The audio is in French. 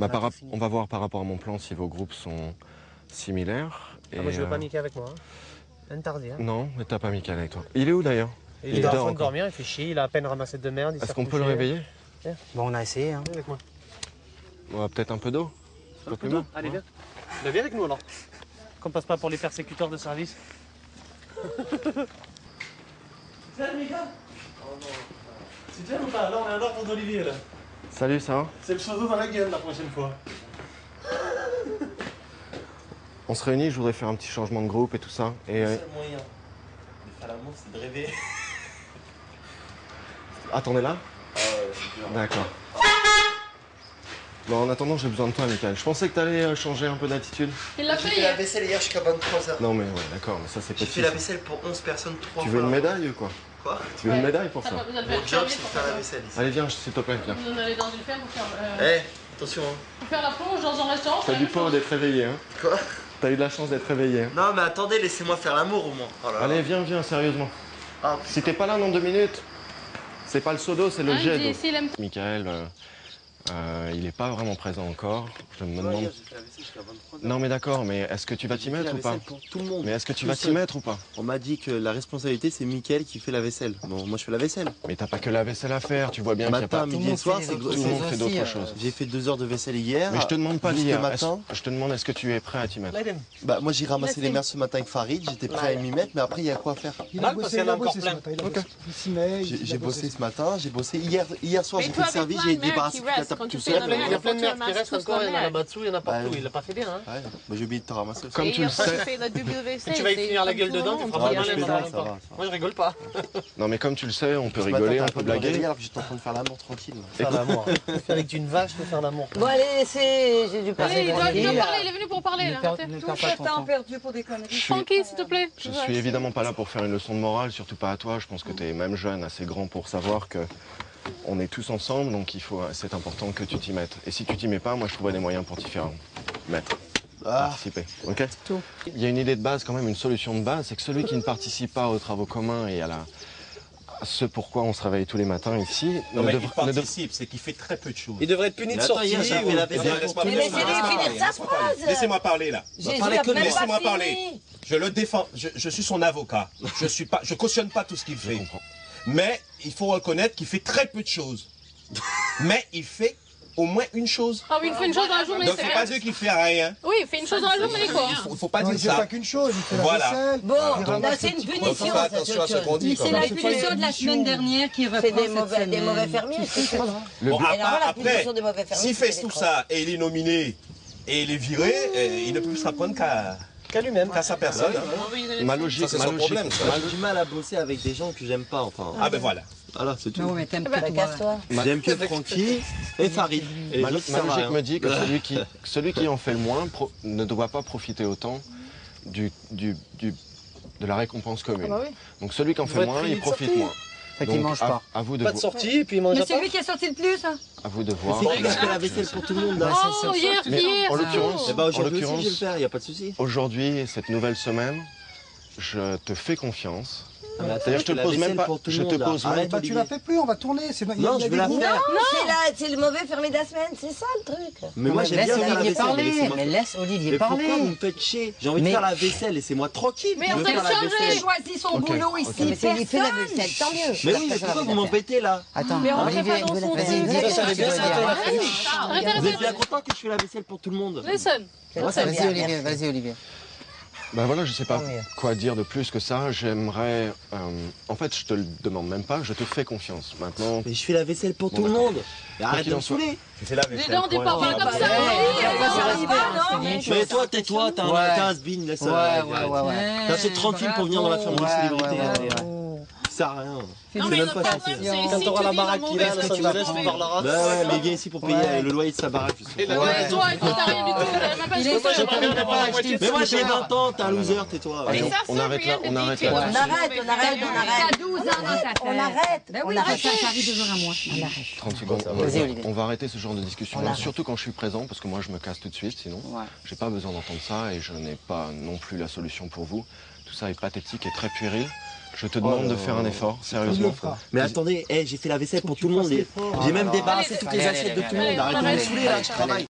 Bah, on va voir par rapport à mon plan si vos groupes sont similaires. Ah, moi je veux pas Mickaël avec moi. Hein. Interdit. Hein. Non, mais t'as pas Mickaël avec toi. Il est où d'ailleurs? Il est en train de dormir, il fait chier, il a à peine ramassé de merde. Est-ce qu'on peut le réveiller? Bon, on a essayé. Hein. Viens avec moi. Peut-être un peu d'eau. Un peu d'eau. Allez, viens. Viens avec nous alors. Qu'on passe pas pour les persécuteurs de service. Salut les gars. Oh non. C'est bien ou pas? Là on a un ordre d'Olivier là. Salut, ça va? C'est le château dans la gueule la prochaine fois. On se réunit, je voudrais faire un petit changement de groupe et tout ça. Et Le seul moyen de faire l'amour, c'est de rêver. attendez là. D'accord. Bon, en attendant, j'ai besoin de toi, Mickaël. Je pensais que t'allais changer un peu d'attitude. Il l'a J'ai fait fait la hier. vaisselle hier jusqu'à 23h. Non, mais ouais, d'accord, mais ça c'est J'ai petit. fait la vaisselle pour 11 personnes 3 Tu fois. veux une médaille ou quoi? Quoi? Tu veux une médaille pour ça? Vous allez Mon faire job, fermer c'est de pour faire la ça. vaisselle ici. Allez, viens, s'il te plaît, viens. Vous en allez dans une ferme pour Eh, attention. Hein. pour faire la plonge dans un restaurant. T'as du pain d'être réveillé, hein? Quoi? T'as eu de la chance d'être réveillé, hein? Non, mais attendez, laissez-moi faire l'amour au moins. Oh là là. Allez, viens, sérieusement. Ah, Si t'es pas là dans 2 minutes, c'est pas le seau d'eau, c'est le jet d'eau. Il aime. Mickaël, il est pas vraiment présent encore. Je me demande... j'ai fait la vaisselle jusqu'à 23h. Non mais d'accord, mais est-ce que tu vas t'y J'ai fait mettre la ou pas? vaisselle pour tout le monde. Mais est-ce que tu Tout vas t'y seul. mettre ou pas? On m'a dit que la responsabilité, c'est Mickaël qui fait la vaisselle. Bon, moi, je fais la vaisselle. Mais t'as pas que la vaisselle à faire, tu vois bien qu'il y a pas... Matin, midi et soir, c'est Tout le monde fait d'autres choses. J'ai fait 2 heures de vaisselle hier. Mais je te demande pas jusqu'au d'hier. matin. Je te demande est-ce que tu es prêt à t'y mettre? Bah, moi, j'ai ramassé les merdes ce matin avec Farid. J'étais prêt à m'y mettre, mais après, il y a quoi à faire. Il a bossé, il a encore plein. J'ai bossé ce matin, j'ai bossé hier soir, j'ai fait le service, j'ai débarrassé toute la table tout seul. Il y a plein de merde qui reste encore, il y en a là-bas dessous, il y en a partout. Ouais. Il l'a pas fait bien. Hein. Ouais, bah, j'ai oublié de te ramasser aussi. Comme tu le sais... Si tu vas y finir la gueule dedans, tu feras pas Ouais, mal je fais dans ça, la ça va, ça va. Moi je rigole pas. Non mais comme tu le sais, on peut Ce matin, rigoler, t'as on pas peut de me réveiller blaguer. alors que j'étais en train de faire l'amour tranquille. Faire l'amour. Avec une vache, de faire l'amour. Bon, allez, laissez. J'ai du Allez, il doit passer. parler, il est venu pour parler. Là, arrêtez. Tout ce temps perdu pour des conneries. Tranquille, s'il te plaît. Je suis évidemment pas là pour faire une leçon de morale, surtout pas à toi. Je pense que tu es même jeune, assez grand pour savoir que on est tous ensemble, donc c'est important que tu t'y mettes. Et si tu t'y mets pas, moi je trouverai des moyens pour t'y faire mettre. Participer, ok? Il y a une idée de base quand même, une solution de base, c'est que celui qui ne participe pas aux travaux communs et à ce pourquoi on se réveille tous les matins ici, Non, mais il participe, c'est qu'il fait très peu de choses. Il devrait être puni de Mais attends, sortie. hier, j'ai fait la vaisselle pour tout le Mais monde. laissez-lui finir sa phrase. Laissez-moi parler là. Laissez-moi J'ai parler. Je le défends, je suis son avocat. Je cautionne pas tout ce qu'il fait. Mais il faut reconnaître qu'il fait très peu de choses. Mais il fait au moins une chose. Ah oui, il fait une chose dans la journée. Donc c'est faut pas bien. dire qu'il fait rien. Oui, il fait une chose dans la journée, quoi. Il faut pas dire Il fait ça. pas qu'une chose, il fait la Voilà. vaisselle. Bon, il là, ramasse c'est ses une petits punition. Faut faire attention à ce qu'on dit. C'est la punition de la semaine dernière qui reprend C'est des cette mauvais, semaine. des mauvais fermiers. c'est ça. Bon, Et alors, la après, punition des mauvais fermiers, s'il fait c'est tout des ça et il est nominé et il est viré, il ne peut plus se rapprendre qu'à lui-même. qu'à sa personne. Ma logique, Ça, c'est son problème, ça. J'ai du mal à bosser avec des gens que j'aime pas, enfin. Ah ben voilà. Voilà, c'est tout. Non, mais t'aimes Bah, pas casse-toi. J'aime que Francky et Farid. Et les Ma autres, ça sert à logique rien. me dit que celui qui en fait le moins ne doit pas profiter autant de la récompense commune. Ah bah oui. Donc celui qui en Il fait va moins, être il prié de profite sortie. moins. Fait qu'il Donc, mange pas. à vous de Pas de voir. sortie et puis il mange Mais pas. c'est lui qui est sorti le plus, hein. À vous de voir. C'est qui qui fait la vaisselle pour tout le monde là Oh, hier, Mais hier. en l'occurrence, Eh ben en aujourd'hui aussi, je vais le l'occurrence, faire, y a pas de souci. aujourd'hui, cette nouvelle semaine, je te fais confiance. C'est-à-dire, je te La pose même vaisselle pas. pour tout le Je te monde, là. pose même Arrête, Bah tu la fais plus, on va tourner. Non, je vais la faire. C'est le mauvais fermier de la semaine, c'est ça le truc. Mais moi, j'aime Laisse bien faire la Olivier vaisselle. parler. laissez-moi- Mais laisse Olivier Mais pourquoi vous parler. me faites chier? J'ai envie de Mais- faire la vaisselle, laissez-moi tranquille. Mais je on veux t'a faire la changé. vaisselle. choisi son Ok, boulot ok. ici, Mais c'est lui fait la personne. vaisselle, tant mieux. Mais oui, mais pourquoi vous m'embêtez là? Attends, Mais on Olivier, fait pas dans son vas-y, sens. dis Ça, ce ça que allait tu bien, veux ça, dire. toi, la Arrête, Vous êtes arrête. bien content que je fais la vaisselle pour tout le monde? Listen. Vas-y Olivier, vas-y Olivier. Ben voilà, je sais pas Tant mieux. quoi dire de plus que ça. J'aimerais. En fait, je te le demande même pas, je te fais confiance. Maintenant, Mais je fais la vaisselle pour Bon, tout le d'accord. monde. Mais arrête qu'il de en me soit. saouler. C'est la Les vaisselle. gens, on dit pas comme ça. Mais toi, tais-toi, t'as un has-been, laisse Ouais. T'as assez tranquille pour venir dans la ferme de célébrité. ouais. Ça sert à rien. Non, C'est mais même le pas problème, censé. c'est Quand ici, t'auras tu la dis baraque dans qui mon va, bébé, là, ce ça que tu tu vas vas on trouver. parlera. Bah ouais, mais il vient ici pour payer le loyer de sa baraque. Ouais, toi, toi, t'as rien du tout. T'as même pas Il est de seul, choses. t'as pas acheté. Mais moi j'ai 20 ans, t'es un loser, tais-toi. allez, ça on sert arrête là, rien on de arrête dire là. que- On arrête, on arrête, on arrête. T'as 12 ans dans ta tête. On arrête, Ben on oui, arrête. ça arrive toujours à moi. On arrête. 30 secondes. Vas-y, Olivier. On va arrêter ce genre de discussion, On arrête. surtout quand je suis présent, parce que moi je me casse tout de suite, sinon Ouais. j'ai pas besoin d'entendre ça et je n'ai pas non plus la solution pour vous. Tout ça est pathétique et très puéril. Je te demande de faire un effort, Il sérieusement. le fera. Mais attendez, j'ai fait la vaisselle pour tout le monde. fasses l'effort. J'ai même Allez, débarrassé toutes les allez, assiettes de allez, tout le monde. allez, Arrêtez de on me arrête. saouler là, je travaille.